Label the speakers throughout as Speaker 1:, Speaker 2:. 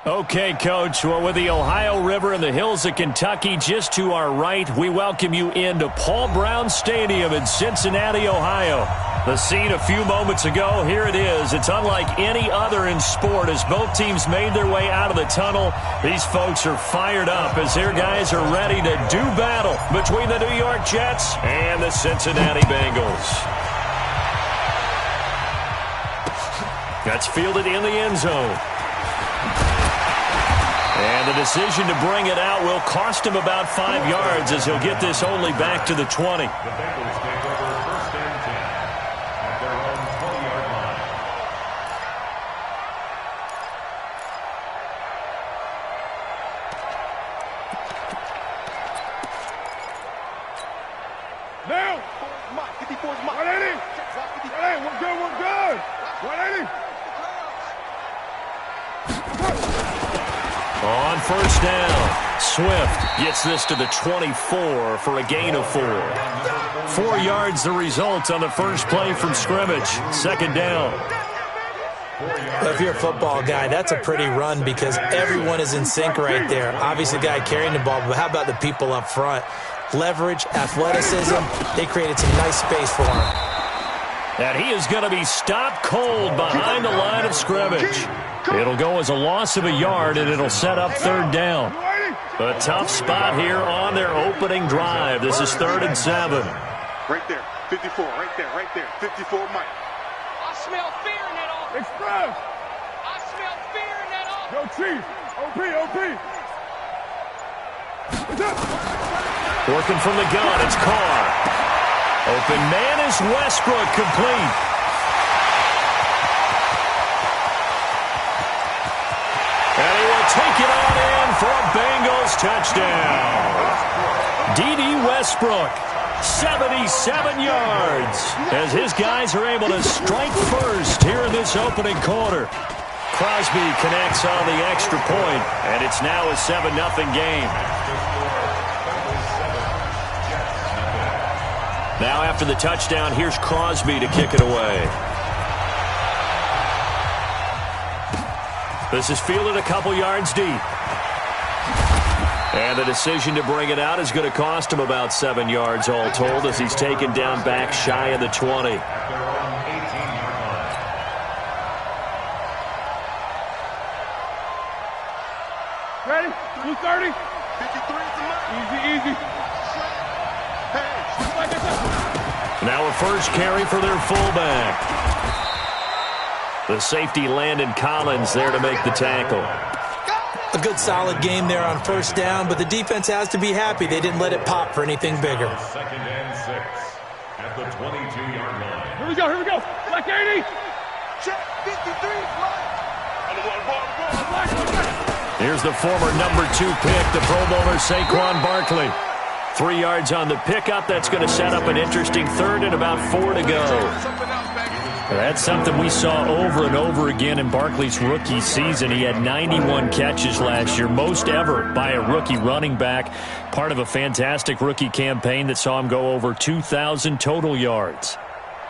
Speaker 1: Okay, Coach. Well, with the Ohio River and the hills of Kentucky just to our right, we welcome you into Paul Brown Stadium in Cincinnati, Ohio. The scene a few moments ago, here it is. It's unlike any other in sport as both teams made their way out of the tunnel. These folks are fired up as their guys are ready to do battle between the New York Jets and the Cincinnati Bengals. That's fielded in the end zone. And the decision to bring it out will cost him about 5 yards as he'll get this only back to the 20.
Speaker 2: The Bengals take over 1st and 10 at their own 20-yard line.
Speaker 3: Now! 54's Mike. 180! 180, we're good, we're good! 180!
Speaker 1: On 1st down, Swift gets this to the 24 for a gain of 4. 4 yards the result on the first play from scrimmage. 2nd down.
Speaker 4: If you're a football guy, that's a pretty run because everyone is in sync right there. Obviously, the guy carrying the ball, but how about the people up front? Leverage, athleticism, they created some nice space for him.
Speaker 1: And he is going to be stopped cold behind the line of scrimmage. It'll go as a loss of a yard, and it'll set up 3rd down. A tough spot here on their opening drive. This is 3rd and 7.
Speaker 3: Right there, 54, right there, 54, Mike.
Speaker 5: I smell fear in that offense.
Speaker 3: Express!
Speaker 5: I smell fear in that offense.
Speaker 3: Yo, Chief, OP. What's up?
Speaker 1: Working from the gun, it's Carr. Open man is Westbrook, complete. And he will take it on in for a Bengals touchdown. D.D. Westbrook, 77 yards, as his guys are able to strike first here in this opening quarter. Crosby connects on the extra point, and it's now a 7-0 game. Now after the touchdown, here's Crosby to kick it away. This is fielded a couple yards deep. And the decision to bring it out is going to cost him about 7 yards all told as he's taken down back shy of the 20.
Speaker 3: Ready? 230? 53 is the mark. Easy.
Speaker 1: Now a first carry for their fullback. The safety Landon Collins there to make the tackle.
Speaker 4: A good solid game there on 1st down, but the defense has to be happy they didn't let it pop for anything bigger.
Speaker 2: 2nd and 6 at the 22-yard line.
Speaker 3: Here we go. Black 80.
Speaker 5: Check 53, Mike.
Speaker 1: Here's the former number 2 pick, the Pro Bowler Saquon Barkley. 3 yards on the pickup. That's going to set up an interesting 3rd and about 4 to go. That's something we saw over and over again in Barkley's rookie season. He had 91 catches last year, most ever by a rookie running back, part of a fantastic rookie campaign that saw him go over 2,000 total yards.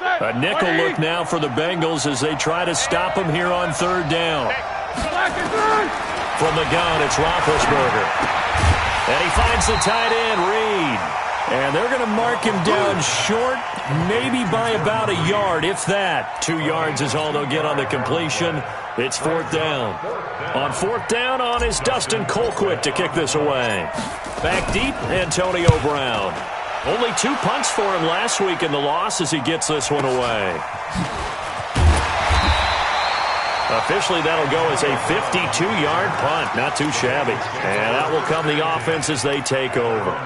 Speaker 1: A nickel look now for the Bengals as they try to stop him here on 3rd down. From the gun, it's Roethlisberger. And he finds the tight end, Reed. And they're going to mark him down short, maybe by about a yard, if that. 2 yards is all they'll get on the completion. It's 4th down. On 4th down is Dustin Colquitt to kick this away. Back deep, Antonio Brown. Only 2 punts for him last week in the loss as he gets this one away. Officially, that'll go as a 52-yard punt. Not too shabby. And that will come the offense as they take over.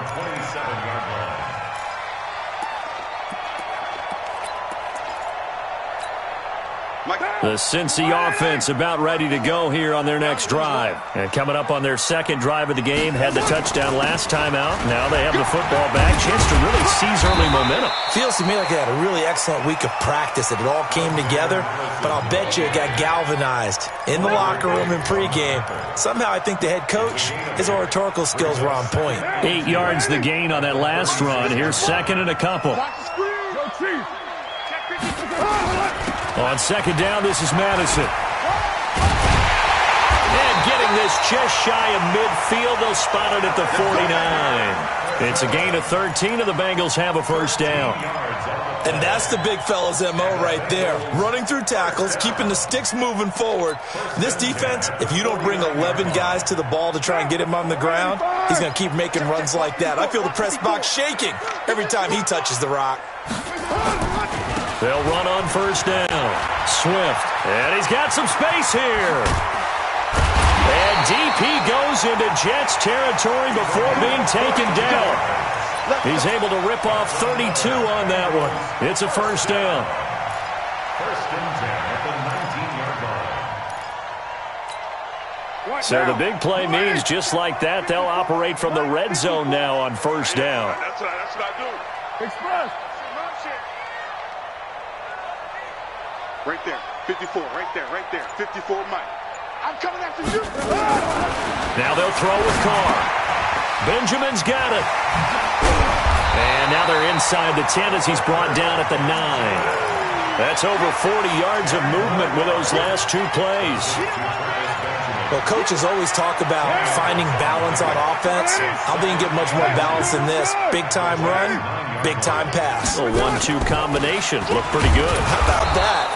Speaker 1: The Cincy offense about ready to go here on their next drive. And coming up on their 2nd drive of the game, had the touchdown last time out. Now they have the football back. Chance to really seize early momentum.
Speaker 4: Feels to me like they had a really excellent week of practice. It all came together, but I'll bet you it got galvanized in the locker room in pregame. Somehow I think the head coach, his oratorical skills were on point.
Speaker 1: 8 yards the gain on that last run. Here's 2nd and a couple. On 2nd down, this is Madison. And getting Getting this just shy of midfield. They'll spot it at the 49. It's a gain of 13, and the Bengals have a first down.
Speaker 4: And that's the big fella's MO right there. Running through tackles, keeping the sticks moving forward. This defense, if you don't bring 11 guys to the ball to try and get him on the ground, he's going to keep making runs like that. I feel the press box shaking every time he touches the rock.
Speaker 1: They'll run on first down. Swift, and he's got some space here. And deep he goes into Jets territory before being taken down. He's able to rip off 32 on that one. It's a first down.
Speaker 2: First and 10 at the 19-yard line.
Speaker 1: So the big play means just like that, they'll operate from the red zone now on first down.
Speaker 3: That's what I do. Express. Right there. 54. Right there. 54, Mike. I'm coming after you.
Speaker 1: Now they'll throw with Carr. Benjamin's got it. And now they're inside the 10 as he's brought down at the 9. That's over 40 yards of movement with those last two plays.
Speaker 4: Well, coaches always talk about finding balance on offense. I didn't get much more balance than this. Big-time run, big-time pass.
Speaker 1: A 1-2 combination. Look pretty good.
Speaker 4: How about that?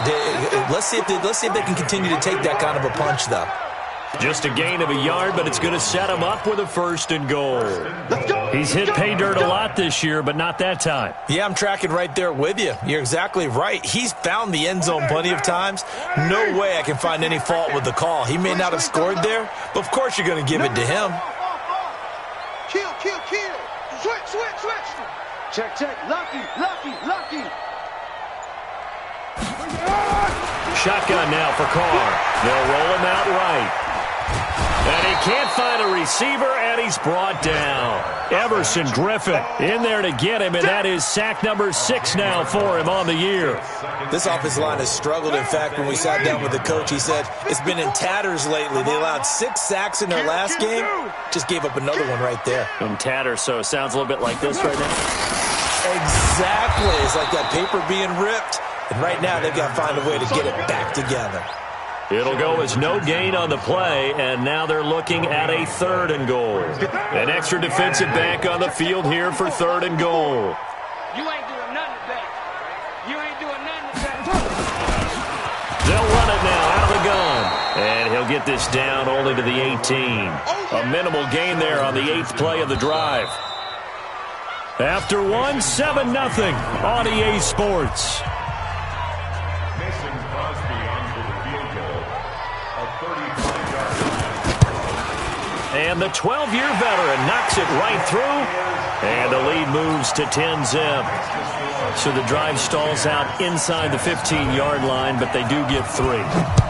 Speaker 4: Let's see if they can continue to take that kind of a punch, though.
Speaker 1: Just a gain of a yard, but it's going to set him up with a first and goal. He's hit pay dirt a lot this year, but not that time.
Speaker 4: Yeah, I'm tracking right there with you. You're exactly right. He's found the end zone plenty of times. No way I can find any fault with the call. He may not have scored there, but of course you're going to give it to him.
Speaker 5: Kill. Switch. Check. Lucky.
Speaker 1: Shotgun now for Carr. They'll roll him out right. And he can't find a receiver, and he's brought down. Everson Griffin in there to get him, and that is sack number 6 now for him on the year.
Speaker 4: This offensive line has struggled. In fact, when we sat down with the coach, he said it's been in tatters lately. They allowed 6 sacks in their last game. Just gave up another one right there.
Speaker 1: In tatters, so it sounds a little bit like this right now.
Speaker 4: Exactly. It's like that paper being ripped. And right now, they've got to find a way to get it back together.
Speaker 1: It'll go as no gain on the play, and now they're looking at a 3rd and goal. An extra defensive back on the field here for 3rd and goal.
Speaker 5: You ain't doing nothing today.
Speaker 1: They'll run it now out of the gun. And he'll get this down only to the 18. A minimal gain there on the 8th play of the drive. After 7-0 on EA Sports. And the 12-year veteran knocks it right through, and the lead moves to 10-zip. So the drive stalls out inside the 15-yard line, but they do get 3.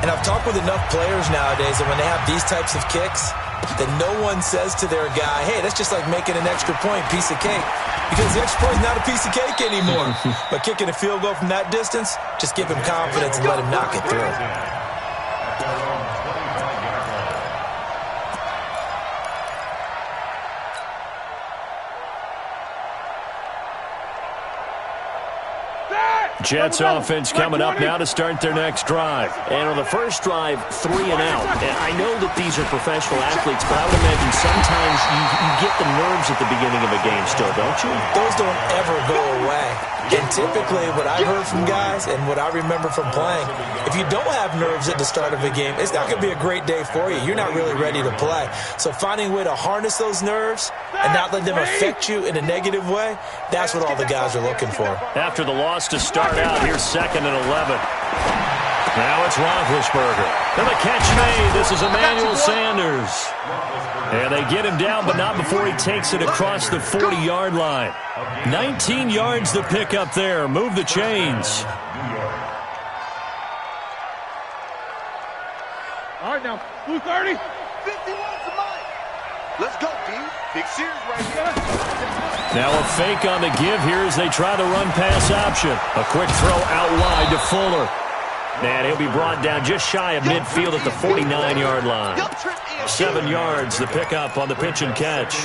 Speaker 4: And I've talked with enough players nowadays that when they have these types of kicks, that no one says to their guy, hey, that's just like making an extra point, piece of cake. Because the extra point is not a piece of cake anymore. But kicking a field goal from that distance, just give him confidence and let him knock it through.
Speaker 1: Jets offense coming up now to start their next drive. And on the first drive, 3 and out. And I know that these are professional athletes, but I would imagine sometimes you get the nerves at the beginning of a game still, don't you?
Speaker 4: Those don't ever go away. And typically what I've heard from guys and what I remember from playing, if you don't have nerves at the start of a game, it's not going to be a great day for you. You're not really ready to play. So finding a way to harness those nerves and not let them affect you in a negative way, that's what all the guys are looking for.
Speaker 1: After the loss to start out, here's 2nd and 11. Now it's Roethlisberger. And the catch made. This is Emmanuel Sanders. And they get him down, but not before he takes it across the 40-yard line. 19 yards to pick up there. Move the chains.
Speaker 3: All right, now, 230.
Speaker 5: 51 to Mike. Let's go, D. Big series right here.
Speaker 1: Now a fake on the give here as they try the run pass option. A quick throw out wide to Fuller. And he'll be brought down just shy of midfield at the 49-yard line. 7 yards, the pickup on the pitch and catch.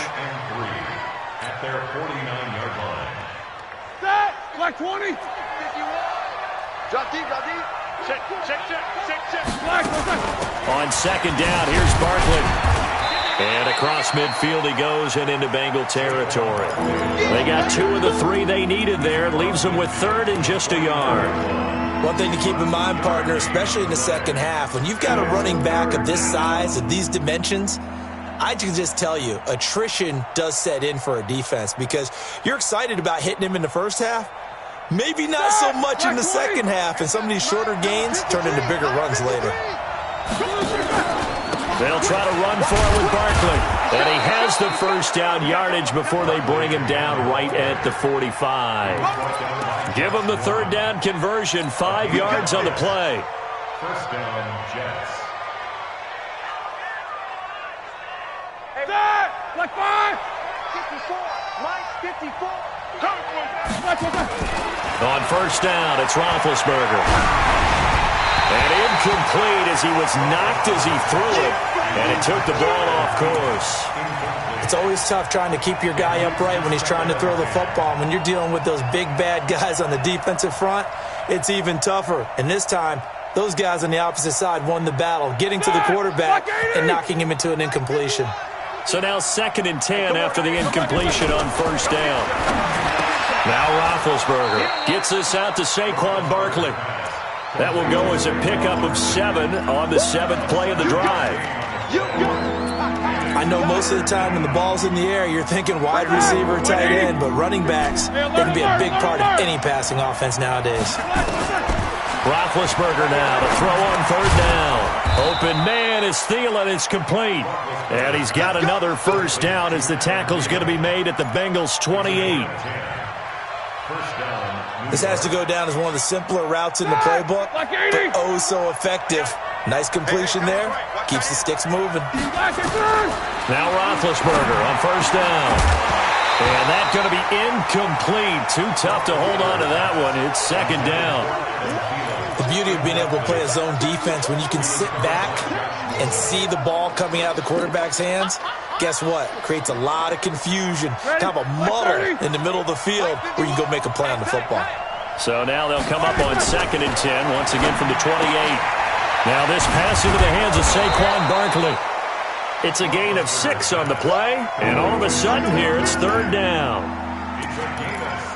Speaker 2: At their 49-yard line.
Speaker 3: Set. Like 20. 51.
Speaker 5: Drop deep.
Speaker 1: On second down, here's Barkley. And across midfield he goes and into Bengal territory. They got 2 of the 3 they needed there. It leaves them with 3rd and just a yard.
Speaker 4: One thing to keep in mind, partner, especially in the second half, when you've got a running back of this size, of these dimensions, I can just tell you, attrition does set in for a defense because you're excited about hitting him in the first half. Maybe not so much in the second half, and some of these shorter gains turn into bigger runs later.
Speaker 1: They'll try to run for it with Barkley. And he has the first down yardage before they bring him down right at the 45. Give him the 3rd down conversion, 5 yards on the play.
Speaker 2: First down, Jets.
Speaker 3: Like 5.
Speaker 5: 54. Mike, 54.
Speaker 1: On first down, it's Roethlisberger. And incomplete as he was knocked as he threw it. And it took the ball off course.
Speaker 4: It's always tough trying to keep your guy upright when he's trying to throw the football. When you're dealing with those big, bad guys on the defensive front, it's even tougher. And this time, those guys on the opposite side won the battle, getting to the quarterback and knocking him into an incompletion.
Speaker 1: So now 2nd and 10 after the incompletion on first down. Now Roethlisberger gets this out to Saquon Barkley. That will go as a pickup of 7 on the 7th play of the drive.
Speaker 4: I know most of the time when the ball's in the air, you're thinking wide receiver, tight end, but running backs, they can be a big part of any passing offense nowadays.
Speaker 1: Roethlisberger now to throw on 3rd down. Open man is Thielen. It's complete. And he's got another first down as the tackle's going to be made at the Bengals' 28.
Speaker 4: This has to go down as one of the simpler routes in the playbook, but oh so effective. Nice completion there. Keeps the sticks moving.
Speaker 1: Now Roethlisberger on first down. And that's going to be incomplete. Too tough to hold on to that one. It's 2nd down.
Speaker 4: The beauty of being able to play a zone defense when you can sit back and see the ball coming out of the quarterback's hands, guess what? Creates a lot of confusion, kind of a muddle in the middle of the field where you can go make a play on the football.
Speaker 1: So now they'll come up on 2nd and 10, once again from the 28. Now this pass into the hands of Saquon Barkley. It's a gain of 6 on the play, and all of a sudden here it's 3rd down.
Speaker 2: It's a gain of 6,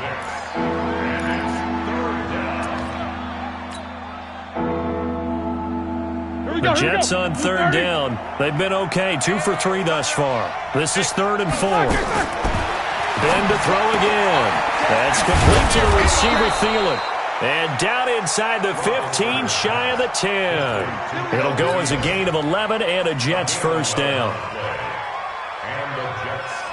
Speaker 2: and it's 3rd down.
Speaker 1: The Jets on 3rd down. They've been okay, 2 for 3 thus far. This is 3rd and 4. Ben to throw again. That's complete to the receiver, Thielen. And down inside the 15, shy of the 10. It'll go as a gain of 11 and a Jets first down.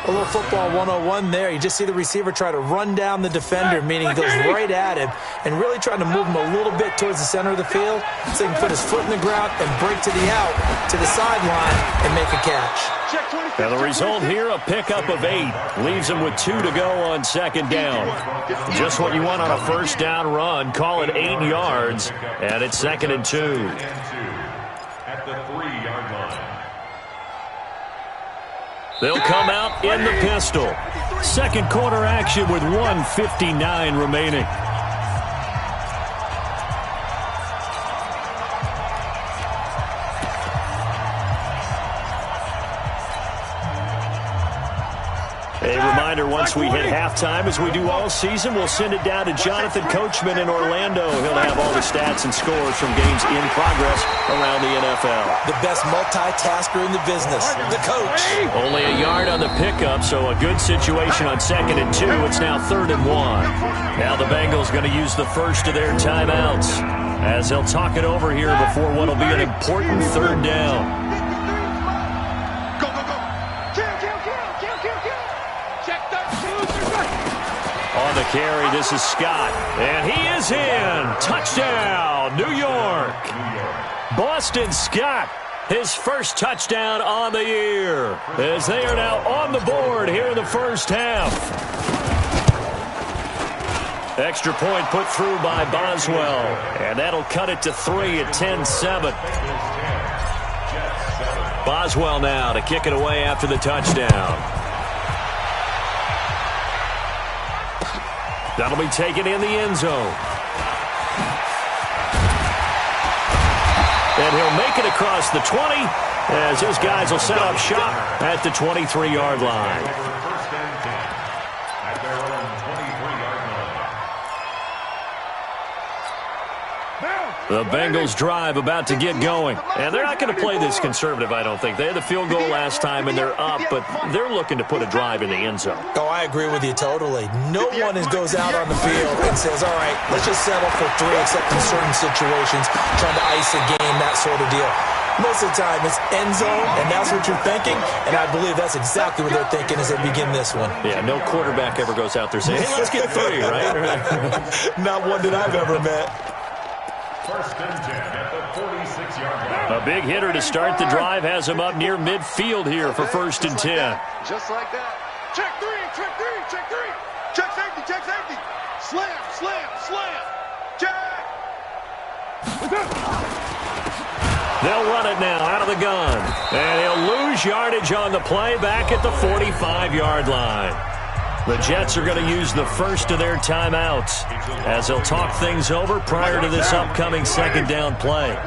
Speaker 4: A little football 101 there. You just see the receiver try to run down the defender, meaning he goes right at him and really trying to move him a little bit towards the center of the field so he can put his foot in the ground and break to the out, to the sideline, and make a catch.
Speaker 1: Now the result here, a pickup of 8. Leaves him with 2 to go on 2nd down. Just what you want on a first down run. Call it 8 yards, and it's 2nd and 2.
Speaker 2: At the 3-yard line.
Speaker 1: They'll come out in the pistol. Second quarter action with 1:59 remaining. A reminder, once we hit halftime, as we do all season, we'll send it down to Jonathan Coachman in Orlando. He'll have all the stats and scores from games in progress around the NFL.
Speaker 4: The best multitasker in the business, the coach.
Speaker 1: Only a yard on the pickup, so a good situation on 2nd and 2. It's now 3rd and 1. Now the Bengals going to use the first of their timeouts as they'll talk it over here before what will be an important 3rd down. On the carry, this is Scott. And he is in. Touchdown, New York. Boston Scott, his first touchdown on the year, as they are now on the board here in the first half. Extra point put through by Boswell. And that'll cut it to 3 at 10-7. Boswell now to kick it away after the touchdown. That'll be taken in the end zone. And he'll make it across the 20 as his guys will set up shop at the 23-yard line.
Speaker 2: First and 10 at their own 23-yard line.
Speaker 1: The Bengals drive about to get going. And they're not going to play this conservative, I don't think. They had the field goal last time, and they're up, but they're looking to put a drive in the end zone.
Speaker 4: Oh, I agree with you totally. No one goes out on the field and says, all right, let's just settle for 3, except in certain situations, trying to ice a game, that sort of deal. Most of the time, it's end zone, and that's what you're thinking, and I believe that's exactly what they're thinking as they begin this one.
Speaker 1: Yeah, no quarterback ever goes out there saying, hey, let's get 3, right?
Speaker 4: Not one that I've ever met.
Speaker 2: First and 10 at the 46-yard line.
Speaker 1: A big hitter to start the drive has him up near midfield here for first and 10.
Speaker 5: Just like that.
Speaker 3: Check 3, check 3, check 3. Check safety, check safety. Slam, slam, slam. Check.
Speaker 1: They'll run it now out of the gun. And he'll lose yardage on the play back at the 45-yard line. The Jets are going to use the first of their timeouts as they'll talk things over prior to this upcoming second down play.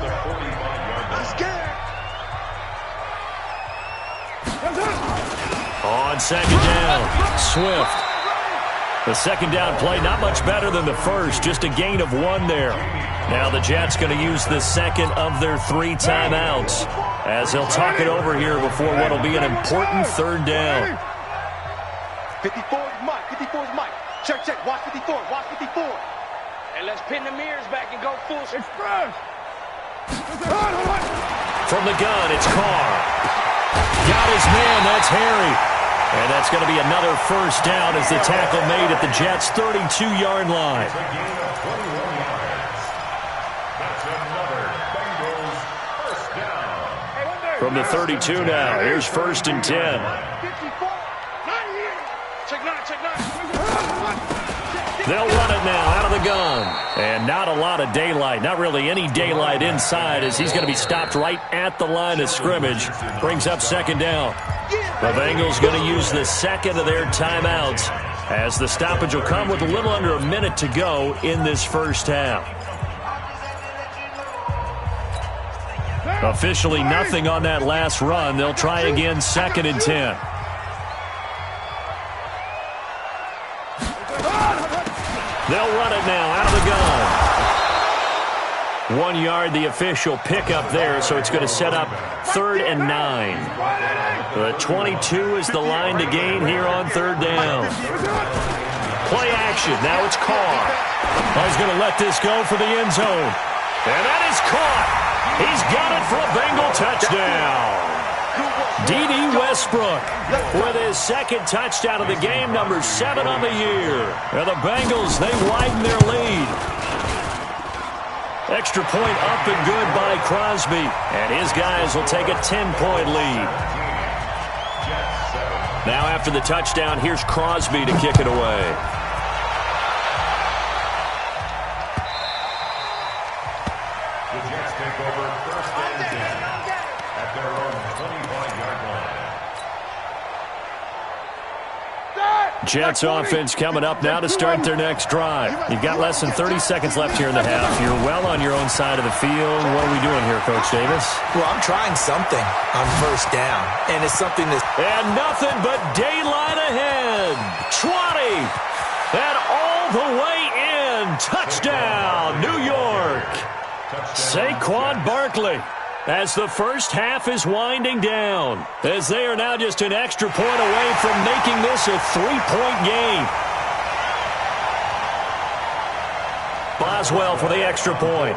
Speaker 1: On second down, Swift. The second down play not much better than the first, just a gain of 1 there. Now the Jets going to use the second of their 3 timeouts as they'll talk it over here before what will be an important third down.
Speaker 3: 54 is Mike. 54 is Mike. Check, check. Watch 54. Watch 54.
Speaker 6: And let's pin the mirrors back and go full.
Speaker 3: Express.
Speaker 1: From the gun, it's Carr. Got his man. That's Harry. And that's going to be another first down as the tackle made at the Jets' 32-yard line.
Speaker 2: It's a gain of 21 yards. That's another Bengals first down.
Speaker 1: From the 32 now, here's first and 10.
Speaker 3: 54. Not here. Check 9, check 9.
Speaker 1: They'll run it now out of the gun. And not a lot of daylight, not really any daylight inside as he's going to be stopped right at the line of scrimmage. Brings up second down. The Bengals going to use the second of their timeouts as the stoppage will come with a little under a minute to go in this first half. Officially nothing on that last run. They'll try again second and 10. They'll run it now out of the gun. 1 yard, the official pickup there, so it's going to set up 3rd and 9. The 22 is the line to gain here on 3rd down. Play action. Now it's Carr. He's going to let this go for the end zone. And that is caught. He's got it for a Bengal touchdown. D.D. Westbrook with his second touchdown of the game, number 7 on the year. And the Bengals, they widen their lead. Extra point up and good by Crosby. And his guys will take a 10-point lead. Now after the touchdown, here's Crosby to kick it away.
Speaker 2: The Jets take over first and 10 at their own 25-yard line.
Speaker 1: Jets offense coming up now to start their next drive. You've got less than 30 seconds left here in the half. You're well on your own side of the field. What are we doing here, Coach Davis?
Speaker 4: Well, I'm trying something on first down, and it's something that's...
Speaker 1: And nothing but daylight ahead. 20. And all the way in. Touchdown, New York. Saquon Barkley. As the first half is winding down, as they are now just an extra point away from making this a 3-point game. Boswell for the extra point.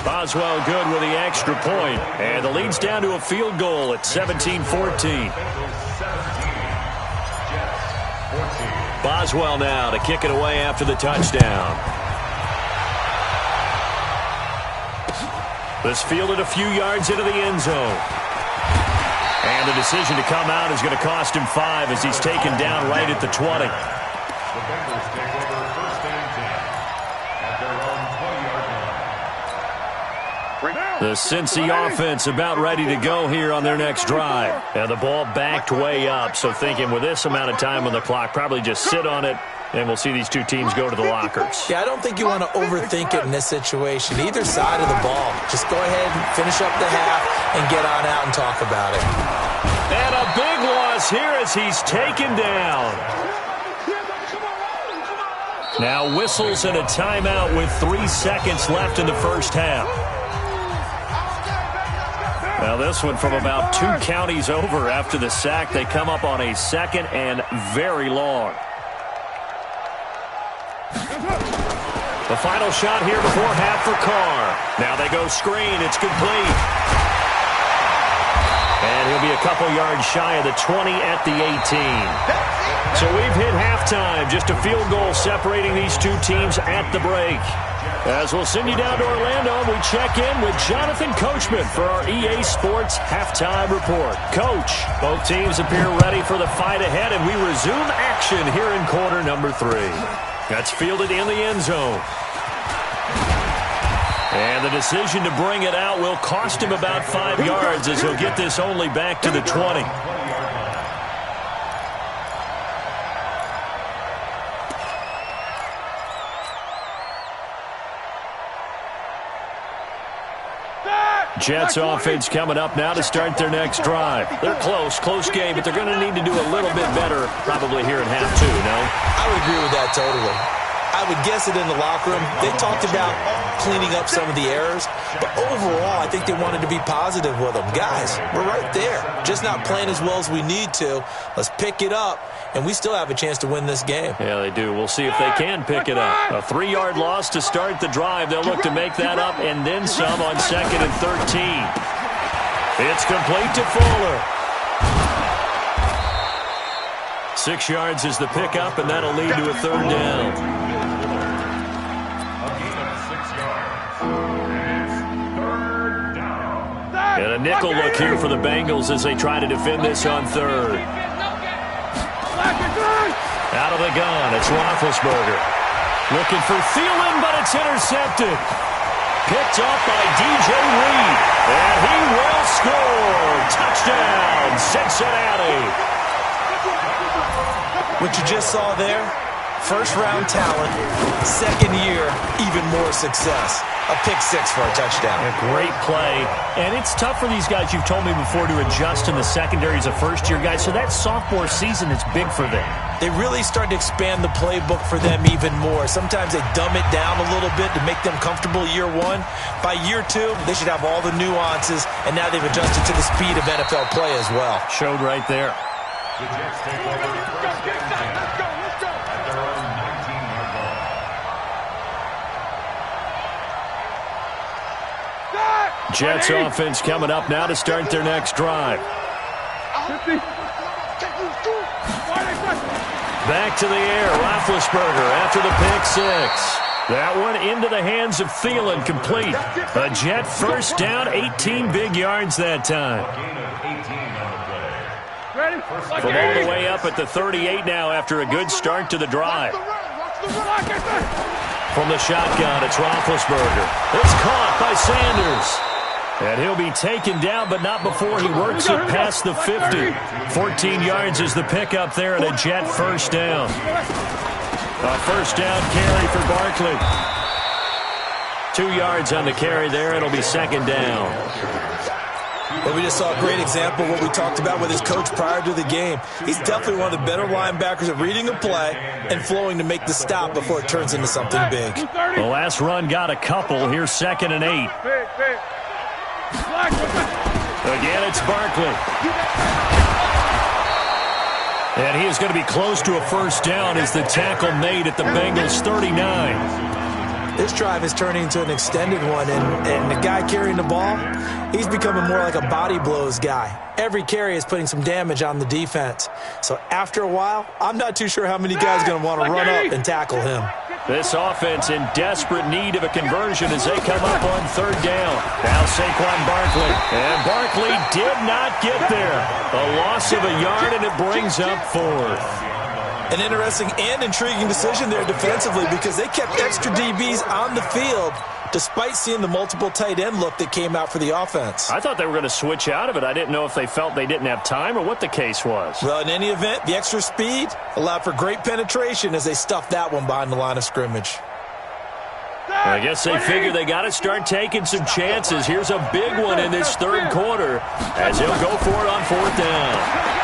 Speaker 1: Boswell good with the extra point, and the lead's down to a field goal at 17-14. Boswell now to kick it away after the touchdown. This fielded a few yards into the end zone. And the decision to come out is going to cost him 5 as he's taken down right at the 20.
Speaker 2: The Bengals take over first and 10 at their own 20-yard line.
Speaker 1: The Cincy offense about ready to go here on their next drive. And the ball backed way up, so thinking with this amount of time on the clock, probably just sit on it, and we'll see these two teams go to the lockers.
Speaker 4: Yeah, I don't think you want to overthink it in this situation. Either side of the ball. Just go ahead and finish up the half and get on out and talk about it.
Speaker 1: And a big loss here as he's taken down. Now whistles and a timeout with 3 seconds left in the first half. Now this one from about 2 counties over after the sack. They come up on a second and very long. The final shot here before half for Carr. Now they go screen. It's complete. And he'll be a couple yards shy of the 20 at the 18. So we've hit halftime. Just a field goal separating these two teams at the break. As we'll send you down to Orlando, we check in with Jonathan Coachman for our EA Sports Halftime Report. Coach, both teams appear ready for the fight ahead, and we resume action here in quarter number 3. That's fielded in the end zone. And the decision to bring it out will cost him about 5 yards as he'll get this only back to the 20. Jets offense coming up now to start their next drive. They're close game, but they're going to need to do a little bit better probably here in half 2, no?
Speaker 4: I would agree with that totally. I would guess it in the locker room. They talked about cleaning up some of the errors, but overall, I think they wanted to be positive with them. Guys, we're right there. Just not playing as well as we need to. Let's pick it up, and we still have a chance to win this game.
Speaker 1: Yeah, they do. We'll see if they can pick it up. A 3-yard loss to start the drive. They'll look to make that up and then some on 2nd and 13. It's complete to Fuller. 6 yards is the pickup, and that'll lead to a 3rd down. And a nickel look here for the Bengals as they try to defend this on 3rd. Out of the gun, it's Roethlisberger. Looking for Thielen, but it's intercepted. Picked up by DJ Reed. And he will score. Touchdown, Cincinnati.
Speaker 4: What you just saw there, first-round talent, 2nd year, even more success. A pick 6 for a touchdown.
Speaker 1: A great play. And it's tough for these guys, you've told me before, to adjust in the secondary as a first-year guy. So that sophomore season is big for them.
Speaker 4: They really start to expand the playbook for them even more. Sometimes they dumb it down a little bit to make them comfortable year 1. By year 2, they should have all the nuances, and now they've adjusted to the speed of NFL play as well.
Speaker 1: Showed right there.
Speaker 2: The Jets take over first and 10 at their own 19-yard line.
Speaker 1: Jets offense coming up now to start their next drive. Back to the air, Roethlisberger after the pick 6. That one into the hands of Thielen, complete. A Jet first down, 18 big yards that time. From all the way up at the 38 now after a good start to the drive. From the shotgun, it's Roethlisberger. It's caught by Sanders. And he'll be taken down, but not before he works it past the 50. 14 yards is the pickup there, and a Jet first down. A first down carry for Barkley. 2 yards on the carry there. It'll be 2nd down.
Speaker 4: Well, we just saw a great example of what we talked about with his coach prior to the game. He's definitely one of the better linebackers at reading a play and flowing to make the stop before it turns into something big.
Speaker 1: The last run got a couple. Here's 2nd and 8. Again, it's Barkley. And he is going to be close to a first down as the tackle made at the Bengals 39.
Speaker 4: This drive is turning into an extended one, and the guy carrying the ball, he's becoming more like a body blows guy. Every carry is putting some damage on the defense. So after a while, I'm not too sure how many guys are going to want to run up and tackle him.
Speaker 1: This offense in desperate need of a conversion as they come up on 3rd down. Now Saquon Barkley. And Barkley did not get there. A loss of a yard, and it brings up 4th.
Speaker 4: An interesting and intriguing decision there defensively because they kept extra DBs on the field despite seeing the multiple tight end look that came out for the offense.
Speaker 1: I thought they were going to switch out of it. I didn't know if they felt they didn't have time or what the case was.
Speaker 4: Well, in any event, the extra speed allowed for great penetration as they stuffed that one behind the line of scrimmage.
Speaker 1: I guess they figure they got to start taking some chances. Here's a big one in this third quarter as he'll go for it on fourth down.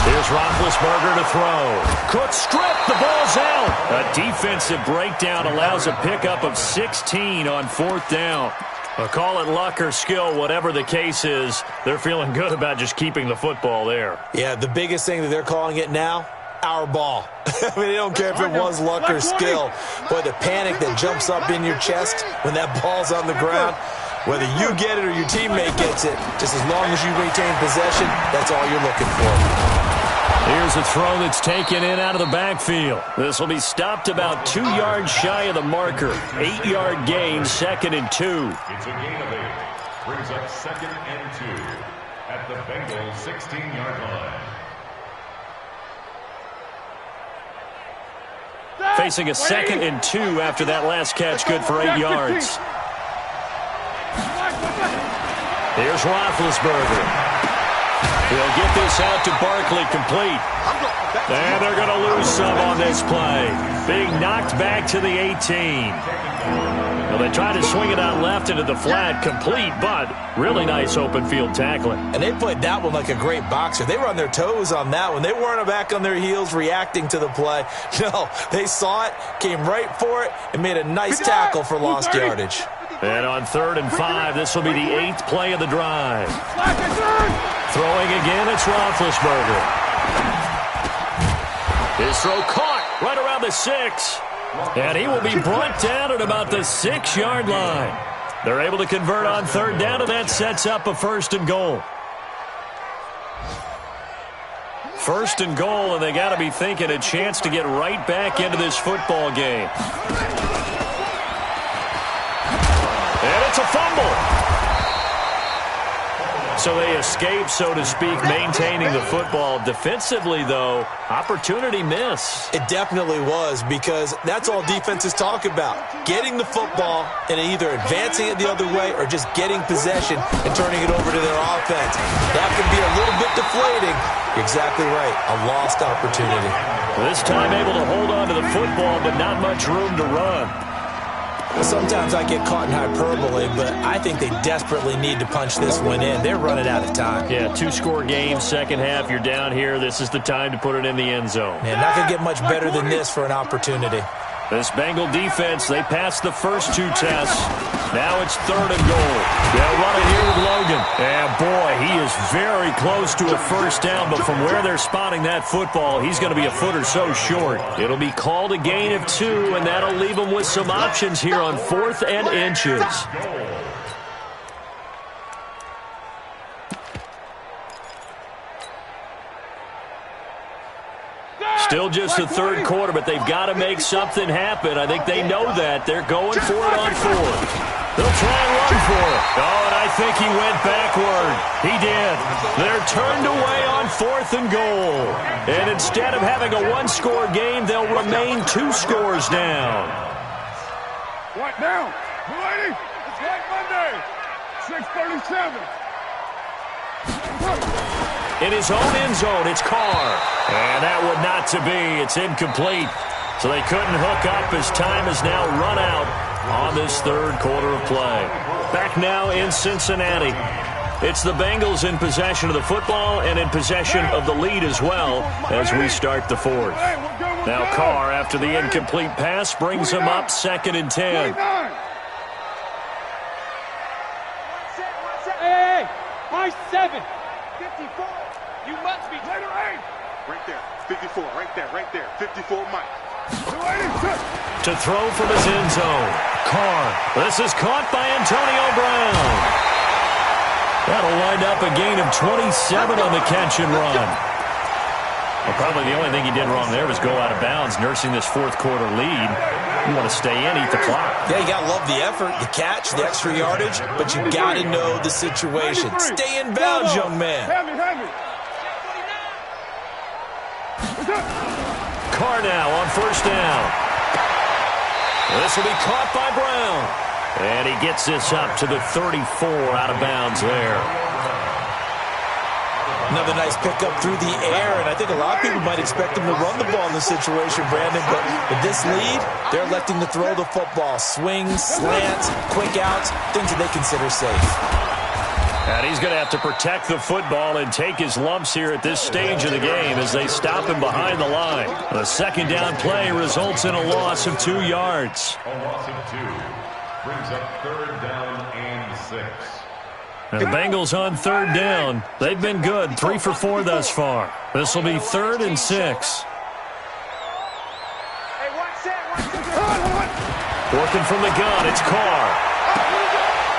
Speaker 1: Here's Roethlisberger to throw. Cook stripped. The ball's out. A defensive breakdown allows a pickup of 16 on fourth down. I'll call it luck or skill, whatever the case is. They're feeling good about just keeping the football there.
Speaker 4: Yeah, the biggest thing that they're calling it now, our ball. I mean, they don't care if it was luck or skill. Boy, the panic that jumps up in your chest when that ball's on the ground, whether you get it or your teammate gets it, just as long as you retain possession, that's all you're looking for.
Speaker 1: Here's a throw that's taken in out of the backfield. This will be stopped about 2 yards shy of the marker. 8-yard gain, 2nd and 2.
Speaker 2: It's a gain of 8. Brings up 2nd and 2 at the Bengals 16-yard line.
Speaker 1: Facing a 2nd and 2 after that last catch, good for 8 yards. Here's Roethlisberger. He'll get this out to Barkley, complete. And they're going to lose some on this play. Being knocked back to the 18. Well, they tried to swing it out left into the flat, complete, but really nice open field tackling.
Speaker 4: And they played that one like a great boxer. They were on their toes on that one. They weren't back on their heels reacting to the play. No, they saw it, came right for it, and made a nice tackle for lost yardage.
Speaker 1: And on 3rd and 5, this will be the 8th play of the drive. Throwing again, it's Roethlisberger. His throw caught right around the 6. And he will be brought down at about the 6-yard line. They're able to convert on 3rd down, and that sets up a 1st and goal. 1st and goal, and they got to be thinking a chance to get right back into this football game. And it's a fumble. So they escape, so to speak, maintaining the football. Defensively, though, opportunity miss.
Speaker 4: It definitely was, because that's all defenses talk about. Getting the football and either advancing it the other way or just getting possession and turning it over to their offense. That can be a little bit deflating. You're exactly right. A lost opportunity.
Speaker 1: This time able to hold on to the football, but not much room to run.
Speaker 4: Sometimes I get caught in hyperbole, but I think they desperately need to punch this one in. They're running out of time.
Speaker 1: Yeah, 2-score game, second half. You're down here. This is the time to put it in the end zone.
Speaker 4: Man, not going to get much better than this for an opportunity.
Speaker 1: This Bengal defense, they passed the first 2 tests. Now it's 3rd and goal. They'll run it here with Logan. And, boy, he is very close to a 1st down, but from where they're spotting that football, he's going to be a foot or so short. It'll be called a gain of 2, and that'll leave them with some options here on 4th and inches. Still just the 3rd quarter, but they've got to make something happen. I think they know that. They're going for it on 4th. They'll try and run for it. Oh, and I think he went backward. He did. They're turned away on 4th and goal. And instead of having a 1-score game, they'll remain 2 scores down.
Speaker 3: What now? Lady, it's White Monday. 6:37.
Speaker 1: In his own end zone, it's Carr. And that would not to be. It's incomplete. So they couldn't hook up as time has now run out on this 3rd quarter of play. Back now in Cincinnati. It's the Bengals in possession of the football and in possession of the lead as well as we start the 4th. Now Carr, after the incomplete pass, brings him up 2nd and 10.
Speaker 6: Hey, my 7. 54. You must be later 8.
Speaker 5: Right there. 54. Right there. 54 Mike.
Speaker 1: To throw from his end zone. Carr. This is caught by Antonio Brown. That'll wind up a gain of 27 on the catch and run. Well, probably the only thing he did wrong there was go out of bounds, nursing this 4th quarter lead. You want to stay in, eat the clock.
Speaker 4: Yeah, you got to love the effort, the catch, the extra yardage, but you got to know the situation. Stay in bounds, young man.
Speaker 1: Carr now on first down. This will be caught by Brown. And he gets this up to the 34 out of bounds there.
Speaker 4: Another nice pickup through the air, and I think a lot of people might expect him to run the ball in this situation, Brandon, but with this lead, they're electing to throw the football. Swings, slants, quick outs, things that they consider safe.
Speaker 1: And he's going to have to protect the football and take his lumps here at this stage of the game as they stop him behind the line. The second down play results in a loss of 2 yards.
Speaker 2: A loss of 2 brings up third down and 6.
Speaker 1: And the Bengals on third down. They've been good, 3 for 4 thus far. This will be 3rd and 6. Working from the gun, it's Carr.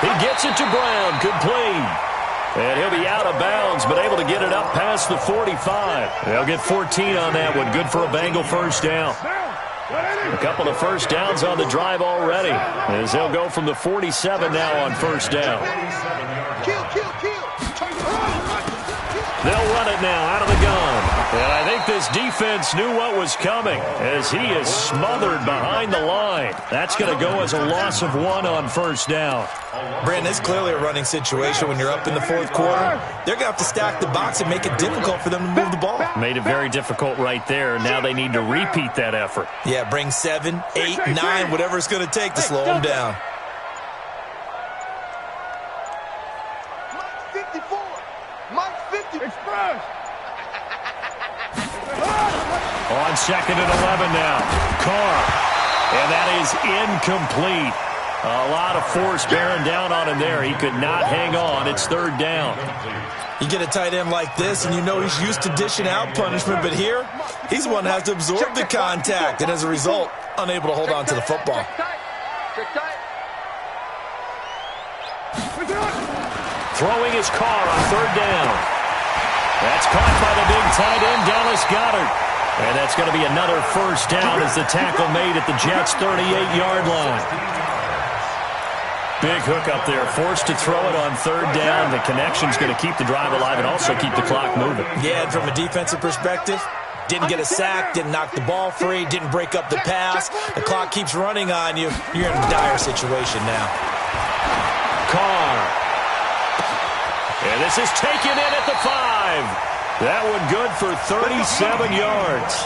Speaker 1: He gets it to Brown, complete. And he'll be out of bounds, but able to get it up past the 45. They'll get 14 on that one, good for a Bengal first down. A couple of first downs on the drive already, as they'll go from the 47 now on first down. They'll run it now out of the gun. And I think this defense knew what was coming as he is smothered behind the line. That's going to go as a loss of 1 on first down.
Speaker 4: Brandon, it's clearly a running situation when you're up in the 4th quarter. They're going to have to stack the box and make it difficult for them to move the ball.
Speaker 1: Made it very difficult right there. Now they need to repeat that effort.
Speaker 4: Yeah, bring 7, 8, 9, whatever it's going to take to slow them down.
Speaker 1: On 2nd and 11 now. Carr. And that is incomplete. A lot of force bearing down on him there. He could not hang on. It's 3rd down.
Speaker 4: You get a tight end like this, and you know he's used to dishing out punishment, but here, he's the one that has to absorb the contact, and as a result, unable to hold on to the football.
Speaker 1: Throwing his Carr on 3rd down. That's caught by the big tight end, Dallas Goedert. And that's going to be another first down as the tackle made at the Jets' 38-yard line. Big hook up there, forced to throw it on 3rd down. The connection's going to keep the drive alive and also keep the clock moving.
Speaker 4: Yeah, and from a defensive perspective, didn't get a sack, didn't knock the ball free, didn't break up the pass. The clock keeps running on you. You're in a dire situation now.
Speaker 1: Carr. And this is taken in at the 5. That one good for 37 yards.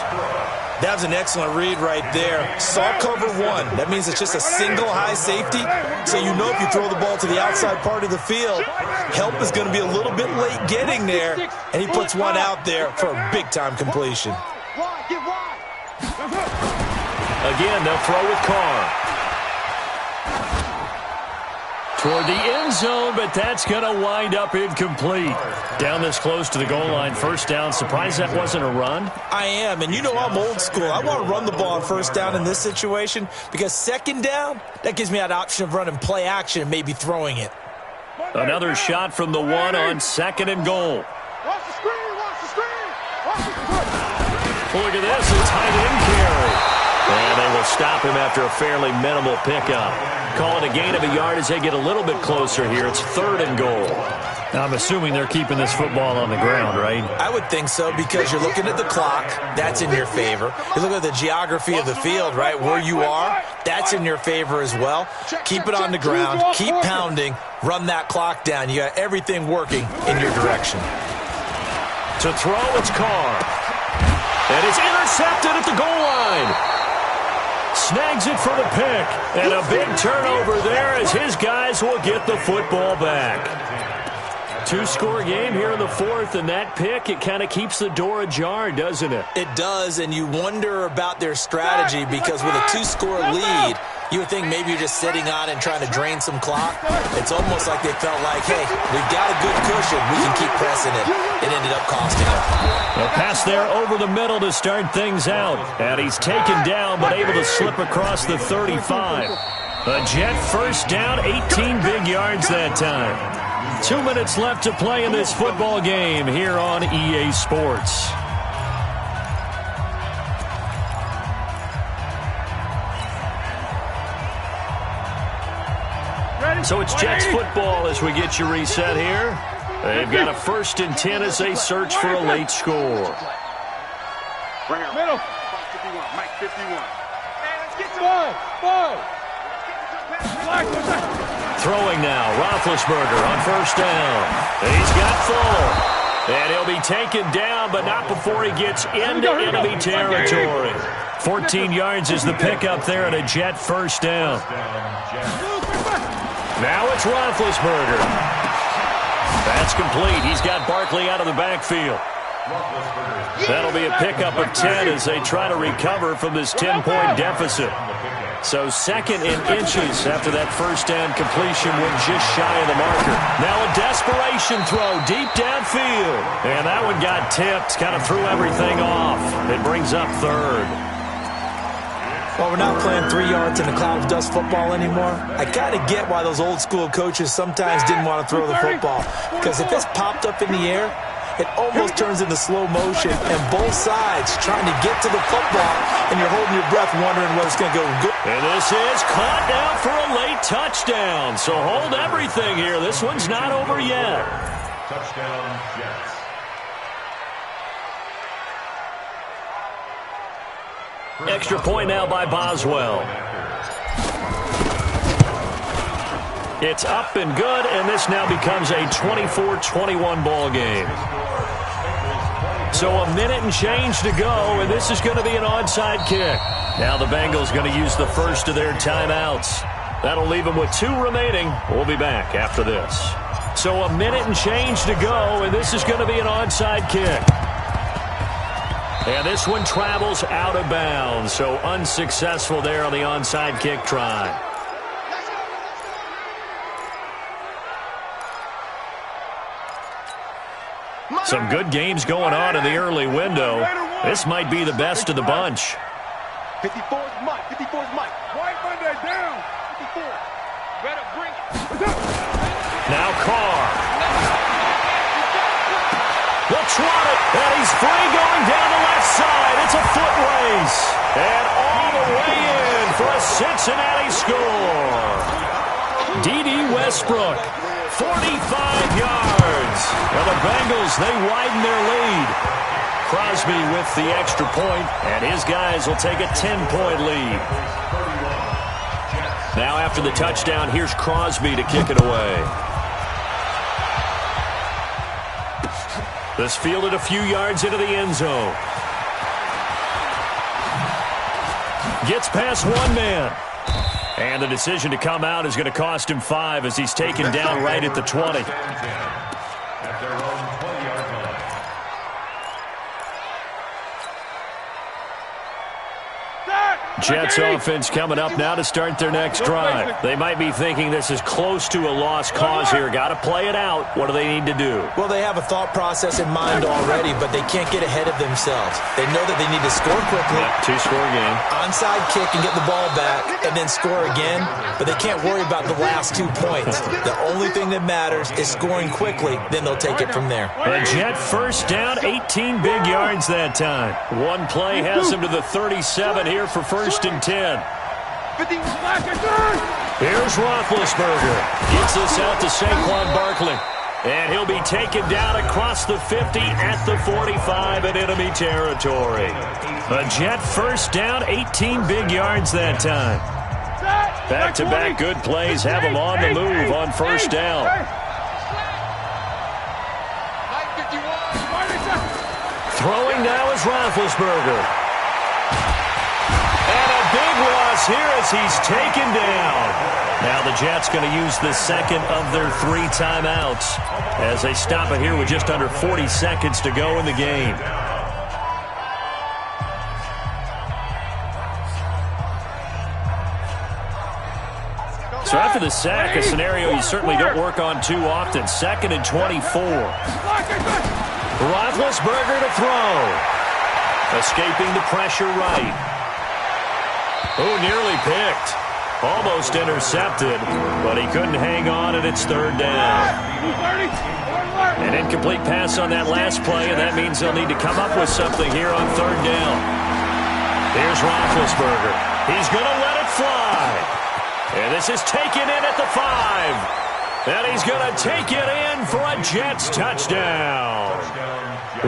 Speaker 4: That was an excellent read right there. Saw cover 1. That means it's just a single high safety. So you know if you throw the ball to the outside part of the field, help is going to be a little bit late getting there. And he puts one out there for a big-time completion.
Speaker 1: Again, they'll throw with Carr. Toward the end zone, but that's going to wind up incomplete. Down this close to the goal line, first down. Surprised that wasn't a run?
Speaker 4: I am, and you know I'm old school. I want to run the ball on first down in this situation because 2nd down, that gives me that option of running play action and maybe throwing it.
Speaker 1: Another shot from the 1 on 2nd and goal.
Speaker 3: Watch the screen, watch the screen.
Speaker 1: Look at this, a tight end carry. And they will stop him after a fairly minimal pickup. Call it a gain of a yard as they get a little bit closer here. It's 3rd and goal. Now, I'm assuming they're keeping this football on the ground, right?
Speaker 4: I would think so because you're looking at the clock. That's in your favor. You look at the geography of the field, right? Where you are, that's in your favor as well. Keep it on the ground. Keep pounding. Run that clock down. You got everything working in your direction.
Speaker 1: To throw, it's Carr. And it's intercepted at the goal line. Snags it for the pick. And a big turnover there as his guys will get the football back. 2-score game here in the 4th, and that pick, it kind of keeps the door ajar, doesn't it?
Speaker 4: It does, and you wonder about their strategy because with a 2-score lead, you would think maybe you're just sitting on and trying to drain some clock. It's almost like they felt like, hey, we've got a good cushion. We can keep pressing it. It ended up costing them.
Speaker 1: A pass there over the middle to start things out. And he's taken down but able to slip across the 35. A Jet first down, 18 big yards that time. 2 minutes left to play in this football game here on EA Sports. So it's Jets football as we get you reset here. They've got a 1st and 10 as they search for a late score.
Speaker 3: Middle. Mike 51.
Speaker 6: Hey, let's get to five.
Speaker 1: Throwing now, Roethlisberger on first down. He's got full. And he'll be taken down, but not before he gets into enemy territory. 14 yards is the pickup there and a Jet first down. Now it's Roethlisberger. That's complete. He's got Barkley out of the backfield. That'll be a pickup of 10 as they try to recover from this 10-point deficit. So second in inches after that first down completion went just shy of the marker. Now a desperation throw deep downfield. And that one got tipped, kind of threw everything off. It brings up third.
Speaker 4: Well, we're not playing 3 yards in a cloud of dust football anymore. I kind of get why those old school coaches sometimes didn't want to throw the football. Because if it's popped up in the air, it almost turns into slow motion, and both sides trying to get to the football, and you're holding your breath wondering whether it's going to go good.
Speaker 1: And this is caught down for a late touchdown. So hold everything here. This one's not over yet.
Speaker 2: Touchdown, Jets.
Speaker 1: Extra point now by Boswell. It's up and good, and this now becomes a 24-21 ball game. So a minute and change to go, and this is going to be an onside kick. Now the Bengals going to use the first of their timeouts. That'll leave them with 2 remaining. We'll be back after this. So a minute and change to go, and this is going to be an onside kick. And this one travels out of bounds, so unsuccessful there on the onside kick try. Some good games going on in the early window. This might be the best of the bunch.
Speaker 3: 54's Mike. 54's Mike.
Speaker 6: White Monday down. 54. Better bring it.
Speaker 1: Now Carr. They'll trot it, and he's free going down the left side. It's a foot race. And all the way in for a Cincinnati score. D.D. Westbrook, 45 yards. Well, the Bengals, they widen their lead. Crosby with the extra point, and his guys will take a 10-point lead. Now after the touchdown, here's Crosby to kick it away. This fielded a few yards into the end zone. Gets past one man. And the decision to come out is going to cost him 5 as he's taken down right at the 20.
Speaker 2: At their own 20-yard line.
Speaker 1: Jets offense coming up now to start their next drive. They might be thinking this is close to a lost cause here. Got to play it out. What do they need to do?
Speaker 4: Well, they have a thought process in mind already, but they can't get ahead of themselves. They know that they need to score quickly.
Speaker 1: Yep, 2-score game.
Speaker 4: Onside kick and get the ball back, and then score again. But they can't worry about the last 2 points. The only thing that matters is scoring quickly. Then they'll take it from there.
Speaker 1: A Jet first down, 18 big yards that time. One play has him to the 37 here for first and 10. Here's Roethlisberger. Gets this out to Saquon Barkley. And he'll be taken down across the 50 at the 45 in enemy territory. A Jet first down, 18 big yards that time. Back-to-back good plays have him on the move on first down. Throwing now is Roethlisberger. And a big loss here as he's taken down. Now the Jets going to use the second of their 3 timeouts as they stop it here with just under 40 seconds to go in the game. So after the sack, a scenario you certainly don't work on too often. 2nd and 24. Roethlisberger to throw. Escaping the pressure right. Oh, nearly picked. Almost intercepted, but he couldn't hang on, and it's 3rd down. An incomplete pass on that last play, and that means they'll need to come up with something here on 3rd down. Here's Roethlisberger. He's going to let it fly. And this is taken in at the 5. And he's going to take it in for a Jets touchdown.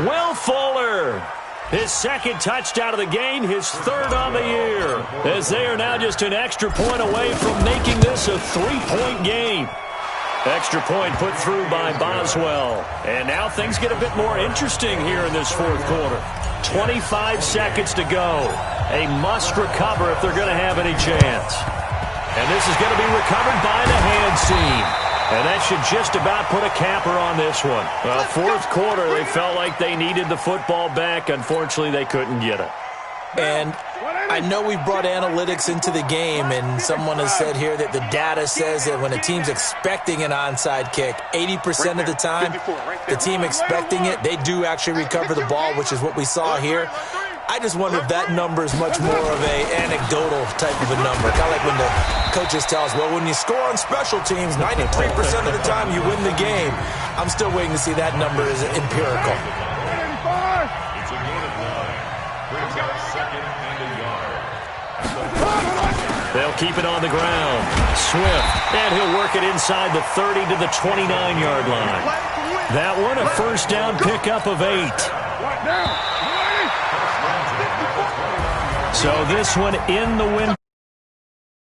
Speaker 1: Will Fuller. His second touchdown of the game, his third on the year, as they are now just an extra point away from making this a 3-point game. Extra point put through by Boswell. And now things get a bit more interesting here in this fourth quarter. 25 seconds to go. A must recover if they're going to have any chance. And this is going to be recovered by the hands team. And that should just about put a capper on this one. Well, fourth quarter, they felt like they needed the football back. Unfortunately, they couldn't get it.
Speaker 4: And I know we brought analytics into the game, and someone has said here that the data says that when a team's expecting an onside kick, 80% of the time, the team expecting it, they do actually recover the ball, which is what we saw here. I just wonder if that number is much more of a anecdotal type of a number. Kind of like when the coaches tell us, well, when you score on special teams, 93% of the time you win the game. I'm still waiting to see that number is empirical.
Speaker 2: It's a gain of 9. Brings up second and a yard.
Speaker 1: They'll keep it on the ground. Swift, and he'll work it inside the 30 to the 29-yard line. That one, a first down pickup of 8. So this one in the win.